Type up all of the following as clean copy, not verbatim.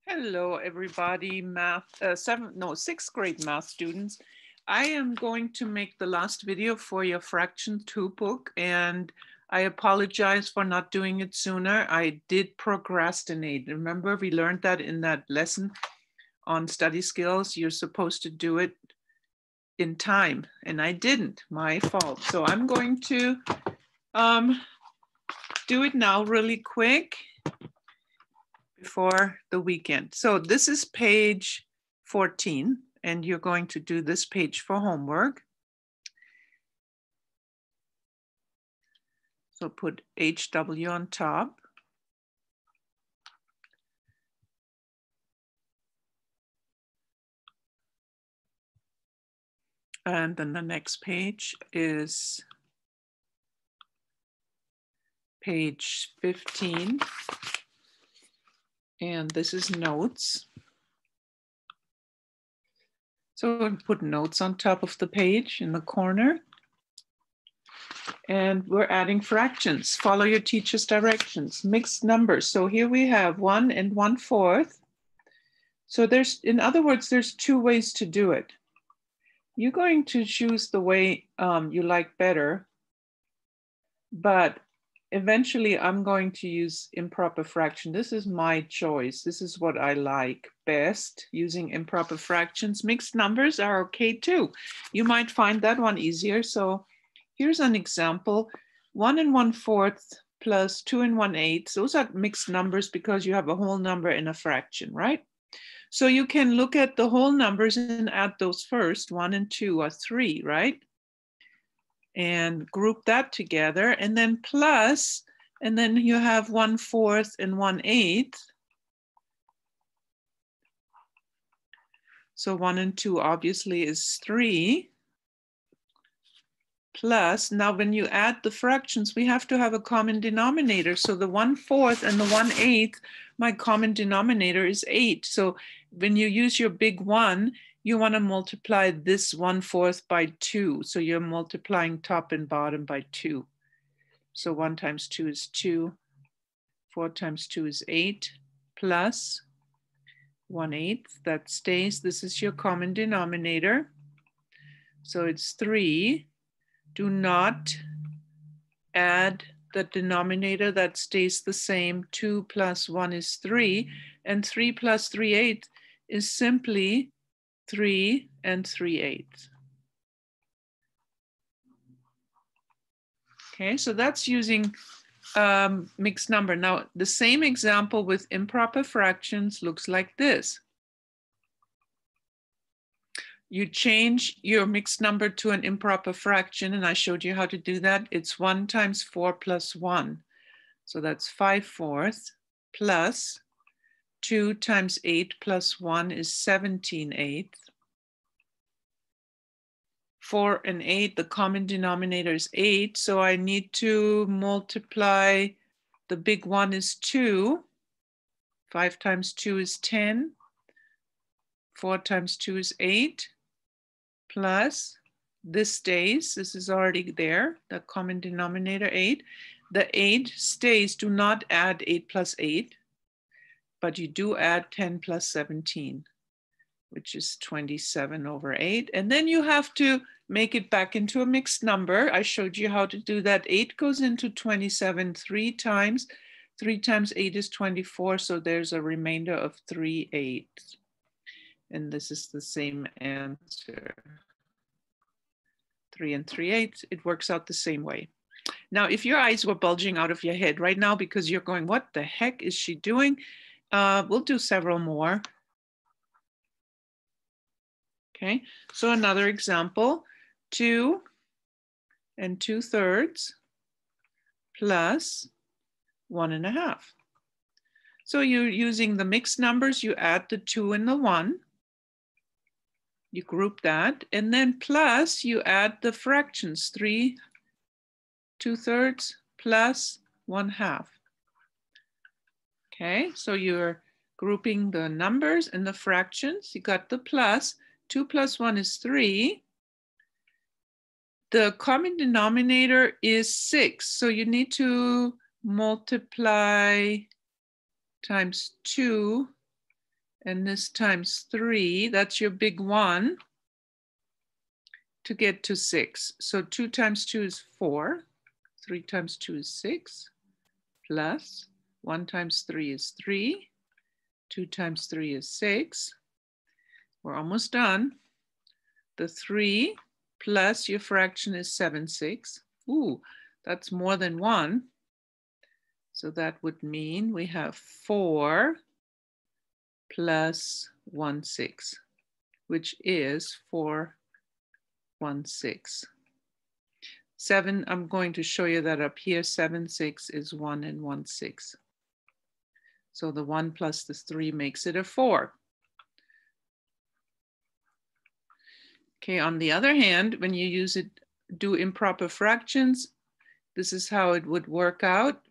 Hello, everybody, sixth grade math students. I am going to make the last video for your Fraction 2 book, and I apologize for not doing it sooner. I did procrastinate. Remember, we learned that in that lesson on study skills. You're supposed to do it in time, and I didn't. My fault. So I'm going to do it now really quick before the weekend. So this is page 14, and you're going to do this page for homework. So put HW on top. And then the next page is page 15. And this is notes. So put notes on top of the page in the corner. And we're adding fractions. Follow your teacher's directions. Mixed numbers. So here we have 1 and 1/4. So in other words, there's two ways to do it. You're going to choose the way you like better, but eventually I'm going to use improper fraction. This is my choice. This is what I like best, using improper fractions. Mixed numbers are okay too. You might find that one easier. So here's an example. 1 and 1/4 plus 2 and 1/8. Those are mixed numbers because you have a whole number in a fraction, right? So you can look at the whole numbers and add those first. 1 and 2 are 3, right? And group that together, and then plus, and then you have 1/4 and 1/8. So 1 and 2 obviously is 3. Plus, now when you add the fractions, we have to have a common denominator. So the 1/4 and the 1/8, my common denominator is 8. So when you use your big one, you want to multiply this 1/4 by 2. So you're multiplying top and bottom by 2. So 1 times 2 is 2. 4 times 2 is 8, plus 1/8. That stays. This is your common denominator. So it's 3. Do not add the denominator. That stays the same. 2 plus 1 is 3. And 3 plus 3/8 is simply 3 and 3/8. Okay, so that's using mixed number. Now, the same example with improper fractions looks like this. You change your mixed number to an improper fraction, and I showed you how to do that. It's 1 times 4 plus 1. So that's 5/4 plus 2 times 8 plus 1 is 17/8. 4 and 8, the common denominator is 8. So I need to multiply, the big one is 2. 5 times 2 is 10. 4 times 2 is 8. Plus, this stays. This is already there, the common denominator 8. The 8 stays. Do not add 8 plus 8, but you do add 10 plus 17, which is 27/8. And then you have to make it back into a mixed number. I showed you how to do that. 8 goes into 27 3 times. 3 times 8 is 24, so there's a remainder of 3/8. And this is the same answer. 3 and 3/8, it works out the same way. Now, if your eyes were bulging out of your head right now because you're going, what the heck is she doing? We'll do several more. Okay, so another example, 2 and 2/3 plus 1.5. So you're using the mixed numbers, you add the 2 and the 1, you group that, and then plus you add the fractions, 3 2/3 plus 1/2. Okay, so you're grouping the numbers and the fractions. You got the plus. 2 plus 1 is 3. The common denominator is 6. So you need to multiply times 2 And this times 3, that's your big one, to get to 6. So 2 times 2 is 4. 3 times 2 is 6. Plus 1 times 3 is 3. 2 times 3 is 6. We're almost done. The 3 plus your fraction is 7/6. Ooh, that's more than 1. So that would mean we have 4 plus 1/6, which is 4/1/6. 7, I'm going to show you that up here. 7/6 is 1 1/6. So the 1 plus the 3 makes it a 4. Okay, on the other hand, when you use it, do improper fractions, this is how it would work out.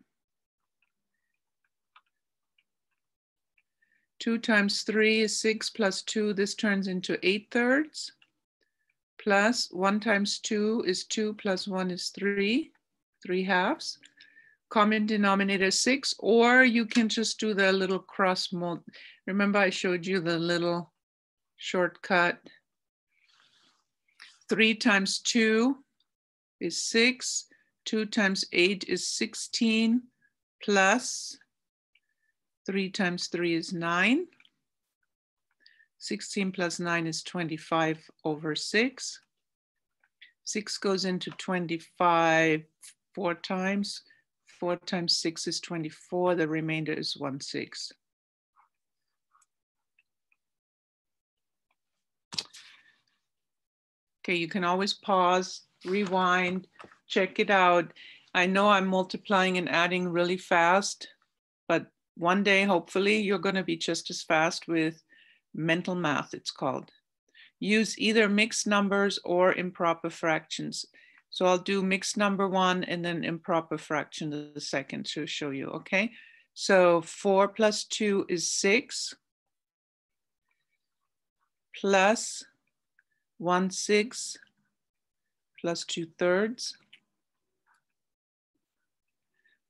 2 times 3 is 6 plus 2. This turns into 8/3. Plus 1 times 2 is 2 plus 1 is 3. 3/2. Common denominator 6, or you can just do the little cross multiply. Remember I showed you the little shortcut. 3 times 2 is 6. 2 times 8 is 16. Plus 3 times 3 is 9. 16 plus 9 is 25/6. 6 goes into 25 4 times. 4 times 6 is 24. The remainder is 1/6. Okay, you can always pause, rewind, check it out. I know I'm multiplying and adding really fast, but one day, hopefully, you're going to be just as fast with mental math, it's called. Use either mixed numbers or improper fractions. So I'll do mixed number 1 and then improper fraction the second to show you, okay? So 4 plus 2 is 6. Plus 1/6 plus 2/3.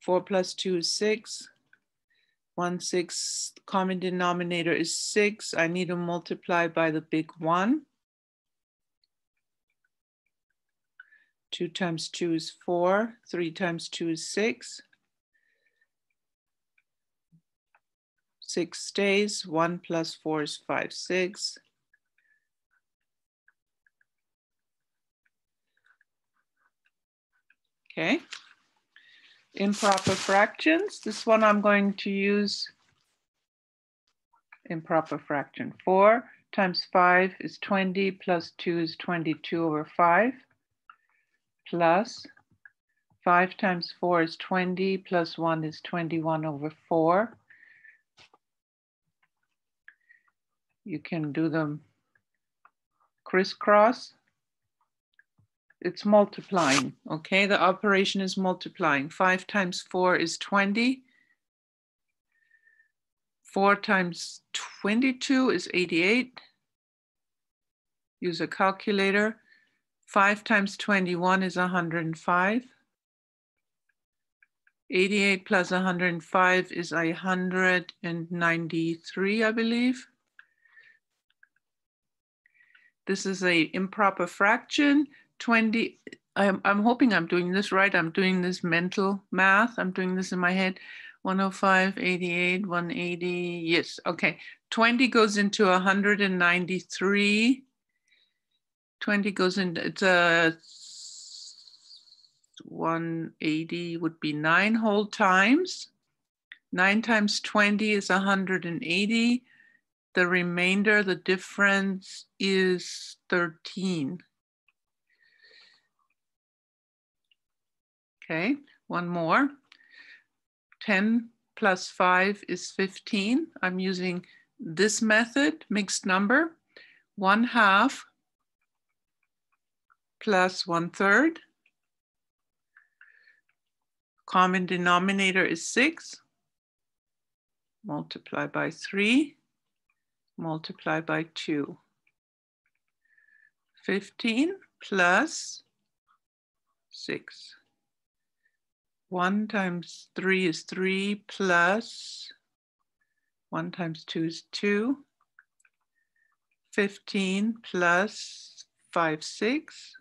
4 plus 2 is 6. 1/6, common denominator is 6. I need to multiply by the big 1. 2 times 2 is 4. 3 times 2 is 6. 6 stays. 1 plus 4 is 5/6. Okay. Improper fractions. This one I'm going to use improper fraction. 4 times 5 is 20 plus 2 is 22/5. Plus 5 times 4 is 20 plus 1 is 21/4. You can do them crisscross. It's multiplying, okay? The operation is multiplying. 5 times 4 is 20. 4 times 22 is 88. Use a calculator. 5 times 21 is 105. 88 plus 105 is 193, I believe. This is an improper fraction. 20, I'm hoping I'm doing this right. I'm doing this mental math. I'm doing this in my head. 105, 88, 180, yes, okay. 20 goes into 193. 20 goes into, it's a 180 would be 9 whole times. 9 times 20 is 180. The remainder, the difference is 13. Okay, one more. 10 plus 5 is 15. I'm using this method, mixed number. 1/2 plus 1/3. Common denominator is 6. Multiply by 3. Multiply by 2. 15 plus 6. 1 times 3 is 3 plus 1 times 2 is 2. 15 plus 5/6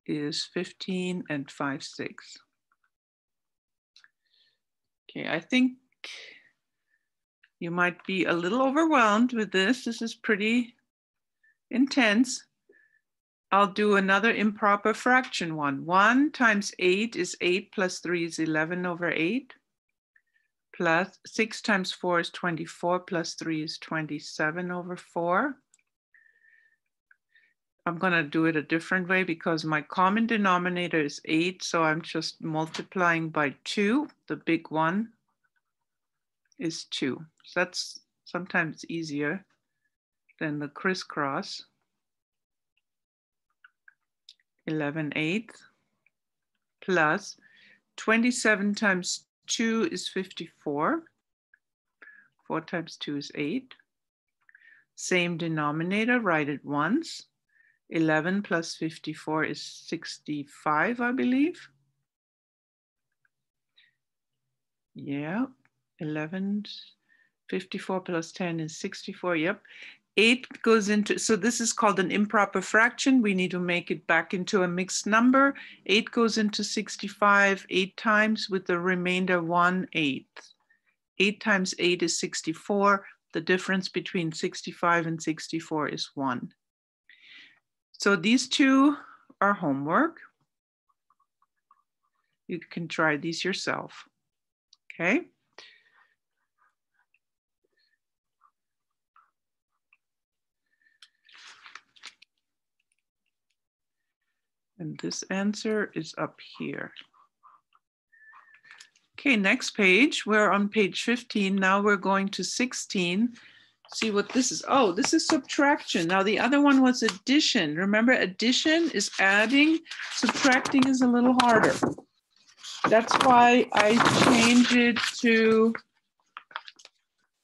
is 15 and 5/6. Okay, I think you might be a little overwhelmed with this. This is pretty intense. I'll do another improper fraction one. 1 times 8 is 8 plus 3 is 11 over 8. Plus 6 times 4 is 24 plus 3 is 27 over 4. I'm going to do it a different way because my common denominator is 8. So I'm just multiplying by 2. The big one is 2. So that's sometimes easier than the crisscross. 11/8 plus 27 times 2 is 54. 4 times 2 is 8. Same denominator, write it once. 11 plus 54 is 65, I believe. Yeah, 11, 54 plus 10 is 64, yep. 8 goes into, so this is called an improper fraction. We need to make it back into a mixed number. 8 goes into 65 8 times with the remainder 1/8. 8 times 8 is 64. The difference between 65 and 64 is 1. So these two are homework. You can try these yourself, okay? And this answer is up here. Okay, next page. We're on page 15. Now we're going to 16. See what this is. Oh, this is subtraction. Now the other one was addition. Remember, addition is adding. Subtracting is a little harder. That's why I change it to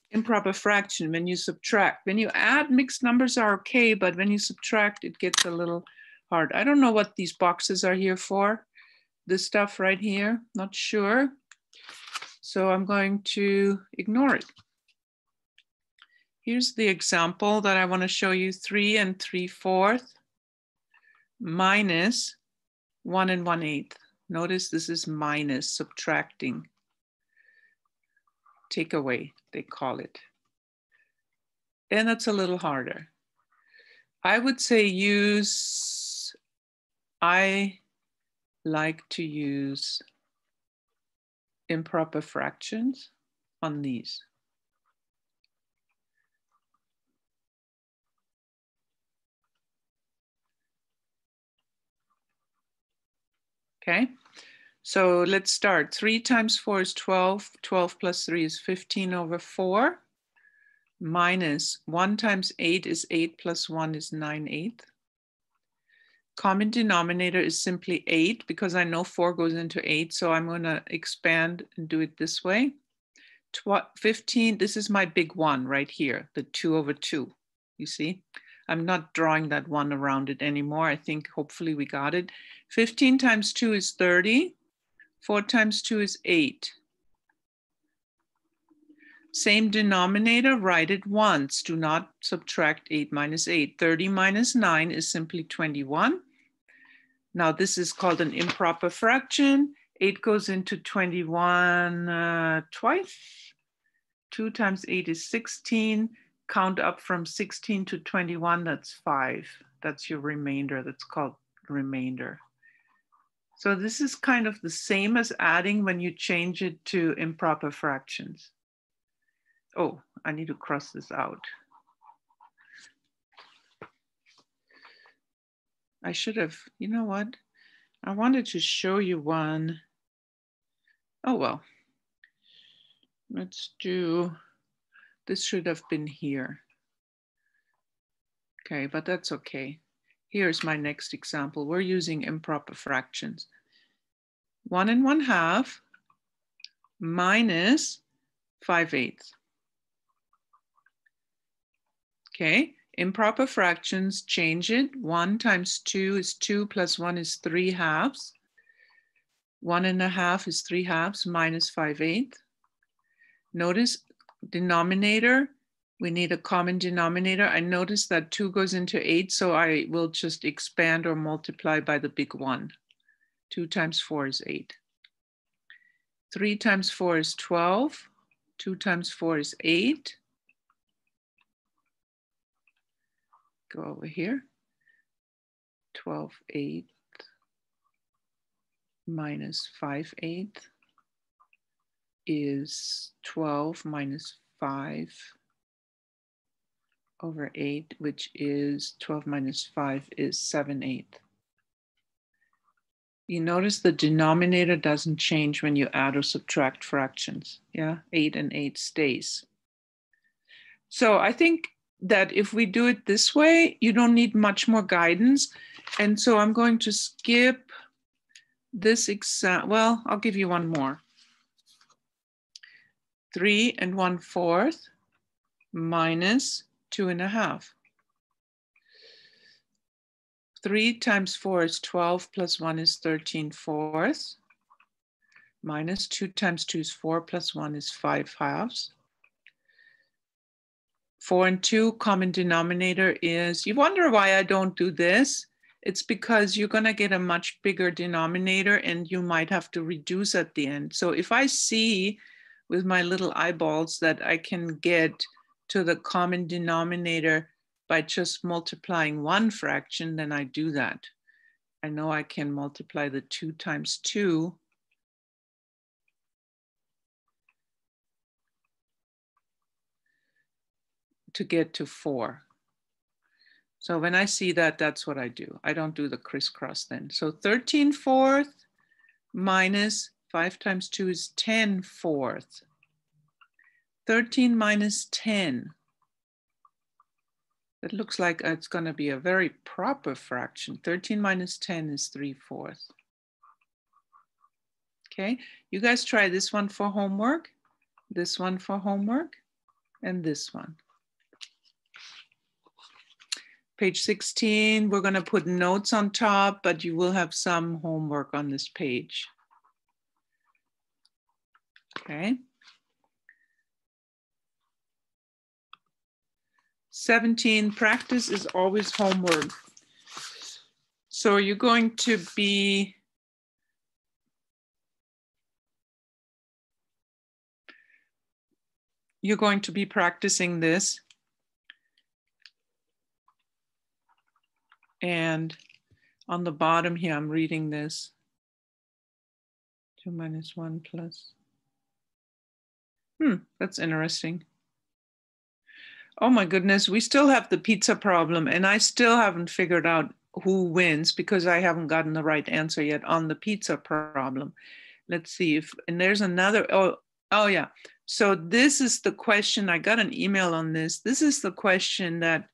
improper fraction when you subtract. When you add, mixed numbers are okay, but when you subtract, it gets a little hard. I don't know what these boxes are here for. This stuff right here, not sure. So I'm going to ignore it. Here's the example that I want to show you. 3 3/4 minus 1 1/8. Notice this is minus, subtracting. Take away, they call it. And that's a little harder. I would say I like to use improper fractions on these. Okay, so let's start. 3 times 4 is 12. 12 plus 3 is 15 over 4. Minus 1 times 8 is 8 plus 1 is 9/8. Common denominator is simply 8 because I know 4 goes into 8. So I'm going to expand and do it this way. 15, this is my big one right here, the 2 over 2. You see? I'm not drawing that one around it anymore. I think hopefully we got it. 15 times 2 is 30. 4 times 2 is 8. Same denominator, write it once. Do not subtract 8 minus 8. 30 minus 9 is simply 21. Now this is called an improper fraction. 8 goes into 21 twice. 2 times 8 is 16. Count up from 16 to 21, that's 5. That's your remainder, that's called remainder. So this is kind of the same as adding when you change it to improper fractions. Oh, I need to cross this out. I should have, you know what? I wanted to show you one. Oh, well, let's do, this should have been here. Okay, but that's okay. Here's my next example. We're using improper fractions. 1 1/2 minus 5/8. Okay, improper fractions, change it. 1 times 2 is 2 plus 1 is 3/2. 1 1/2 is 3/2 minus 5/8. Notice denominator We need a common denominator. I noticed that 2 goes into 8, so I will just expand or multiply by the big 1. 2 times 4 is 8. 3 times 4 is 12. 2 times 4 is 8. Go over here. 12/8 minus 5/8 is 12 minus 5 over 8, which is 12 minus 5 is 7/8. You notice the denominator doesn't change when you add or subtract fractions. Yeah, 8 and 8 stays. So I think that if we do it this way, you don't need much more guidance. And so I'm going to skip this example. Well, I'll give you one more. 3 1/4 minus 2 1/2. 3 times 4 is 12 plus 1 is 13/4. Minus 2 times 2 is 4 plus 1 is 5/2. 4 and 2, common denominator is, you wonder why I don't do this. It's because you're going to get a much bigger denominator and you might have to reduce at the end. So if I see with my little eyeballs that I can get to the common denominator by just multiplying one fraction, then I do that. I know I can multiply the 2 times 2 to get to 4. So when I see that, that's what I do. I don't do the crisscross then. So 13/4 minus 5 times 2 is 10/4. 13 minus 10. That looks like it's going to be a very proper fraction. 13 minus 10 is 3/4. Okay, you guys try this one for homework, this one for homework, and this one. Page 16, we're going to put notes on top, but you will have some homework on this page. Okay. 17, practice is always homework. So you're going to be practicing this. And on the bottom here, I'm reading this. 2 minus 1 plus. That's interesting. Oh my goodness, we still have the pizza problem, and I still haven't figured out who wins because I haven't gotten the right answer yet on the pizza problem. Let's see if, and there's another, oh yeah. So this is the question, I got an email on this. This is the question that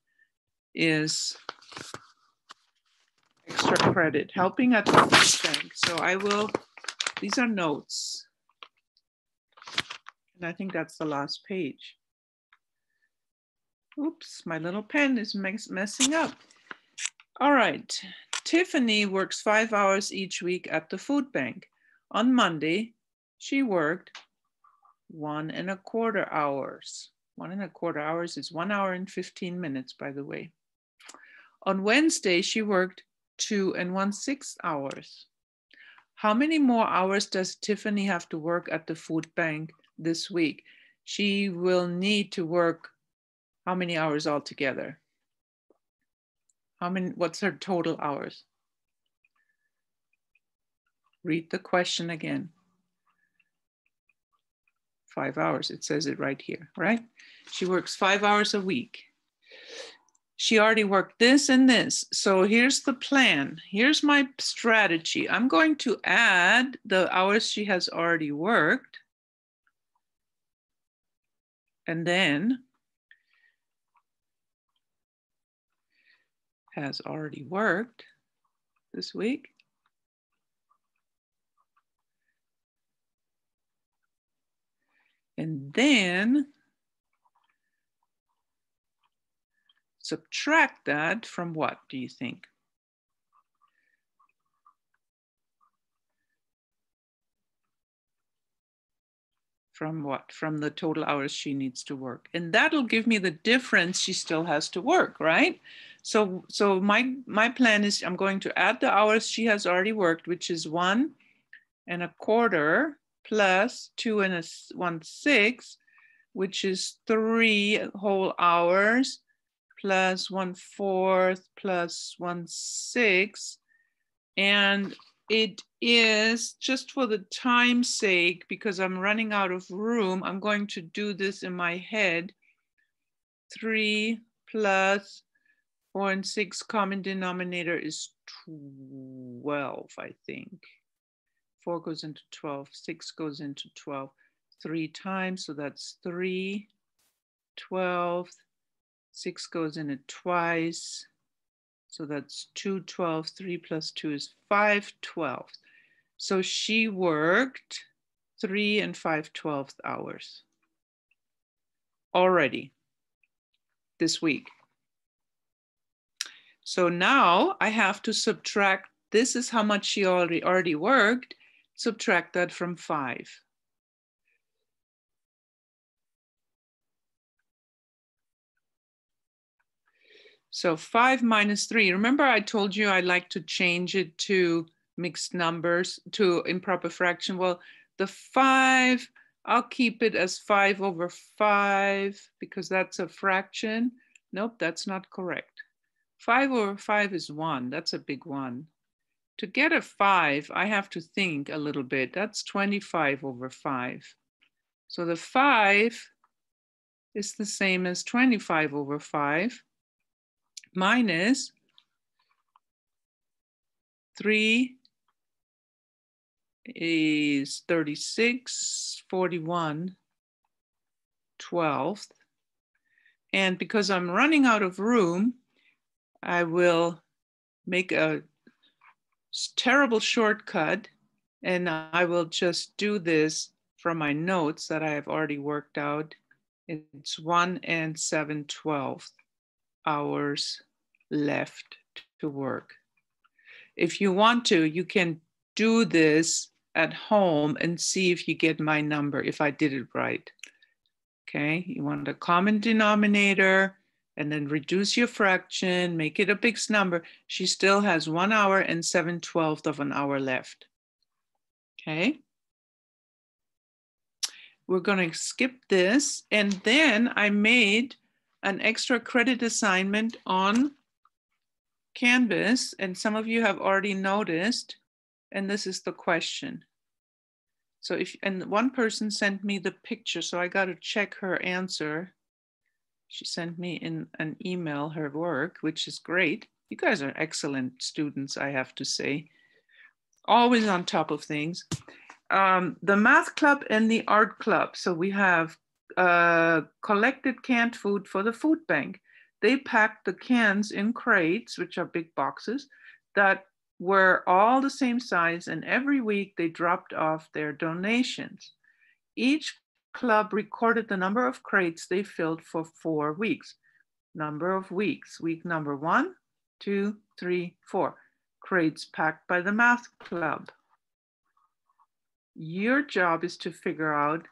is extra credit, helping at the food bank. So I will, these are notes. And I think that's the last page. Oops, my little pen is messing up. All right, Tiffany works 5 hours each week at the food bank. On Monday, she worked 1 1/4 hours. 1 1/4 hours is 1 hour and 15 minutes, by the way. On Wednesday, she worked 2 1/6 hours. How many more hours does Tiffany have to work at the food bank this week? She will need to work how many hours altogether? What's her total hours? Read the question again. 5 hours, it says it right here, right? She works 5 hours a week. She already worked this and this. So here's the plan. Here's my strategy. I'm going to add the hours she has already worked. And then has already worked this week. And then subtract that from what, do you think? From what? From the total hours she needs to work. And that'll give me the difference she still has to work, right? So my plan is I'm going to add the hours she has already worked, which is 1 1/4 plus 2 1/6, which is 3 whole hours plus 1/4 plus 1/6. And it is, just for the time's sake, because I'm running out of room, I'm going to do this in my head. 3 plus 4 and 6 common denominator is 12, I think. 4 goes into 12, 6 goes into 12 3 times, so that's 3 12. 6 goes in it twice, so that's 2 12. 3 plus 2 is 5 12. So she worked 3 5/12 hours already this week. So now I have to subtract, this is how much she already worked, subtract that from 5. So 5 minus 3, remember I told you I like to change it to mixed numbers, to improper fraction. Well, the 5, I'll keep it as 5/5 because that's a fraction. Nope, that's not correct. 5/5 is 1, that's a big one. To get a 5, I have to think a little bit. That's 25/5. So the 5 is the same as 25/5 minus 3 is 36, 41 12th. And because I'm running out of room, I will make a terrible shortcut, and I will just do this from my notes that I have already worked out. It's 1 7/12 hours left to work. If you want to, you can do this at home and see if you get my number, if I did it right. Okay, you want a common denominator and then reduce your fraction, make it a fixed number. She still has 1 hour and 7/12 of an hour left. Okay. We're going to skip this. And then I made an extra credit assignment on Canvas, and some of you have already noticed, and this is the question. So and one person sent me the picture, so I got to check her answer. She sent me in an email her work, which is great. You guys are excellent students, I have to say. Always on top of things. The math club and the art club. So we have collected canned food for the food bank. They packed the cans in crates, which are big boxes, that were all the same size, and every week they dropped off their donations. Each club recorded the number of crates they filled for 4 weeks. Number of weeks, week number 1, 2, 3, 4. Crates packed by the math club. Your job is to figure out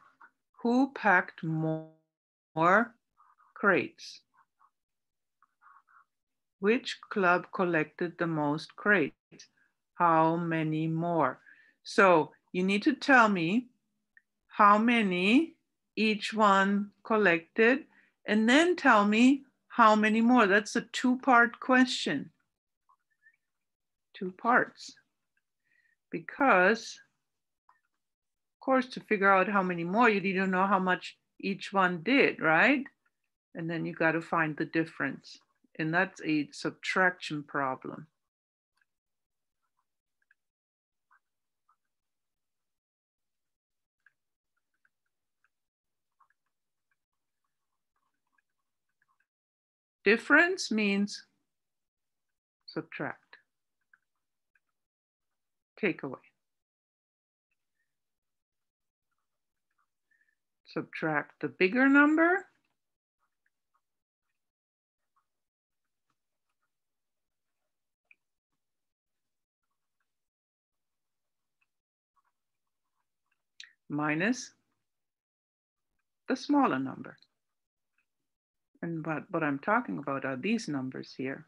who packed more crates. Which club collected the most crates? How many more? So you need to tell me how many each one collected, and then tell me how many more. That's a 2-part question. 2 parts. Because, of course, to figure out how many more, you need to know how much each one did, right? And then you got to find the difference. And that's a subtraction problem. Difference means subtract. Take away. Subtract the bigger number. Minus the smaller number. And what I'm talking about are these numbers here.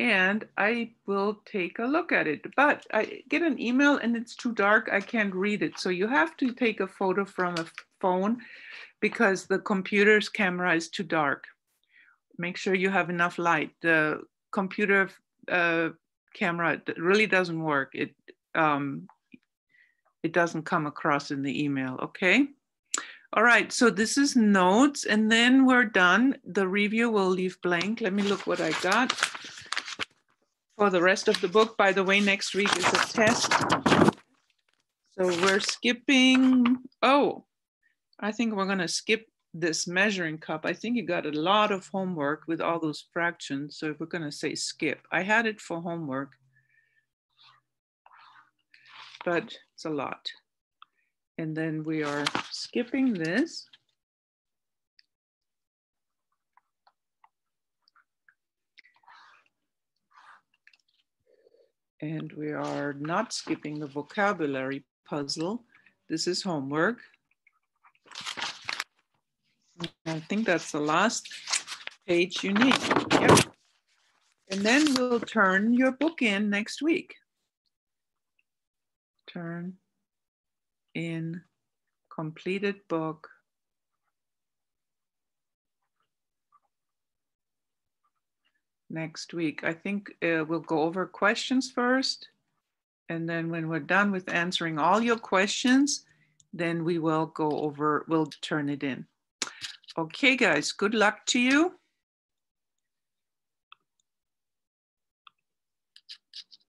And I will take a look at it, but I get an email and it's too dark, I can't read it. So you have to take a photo from a phone because the computer's camera is too dark. Make sure you have enough light. The computer camera really doesn't work. It doesn't come across in the email, okay? All right, so this is notes and then we're done. The review will leave blank. Let me look what I got. For the rest of the book, by the way, next week is a test. So we're skipping, oh, I think we're gonna skip this measuring cup. I think you got a lot of homework with all those fractions. So we're gonna say skip. I had it for homework, but it's a lot. And then we are skipping this. And we are not skipping the vocabulary puzzle. This is homework. I think that's the last page you need. Yep. And then we'll turn your book in next week. Turn in completed book. Next week. I think we'll go over questions first. And then when we're done with answering all your questions, then we will go over, we'll turn it in. Okay, guys, good luck to you.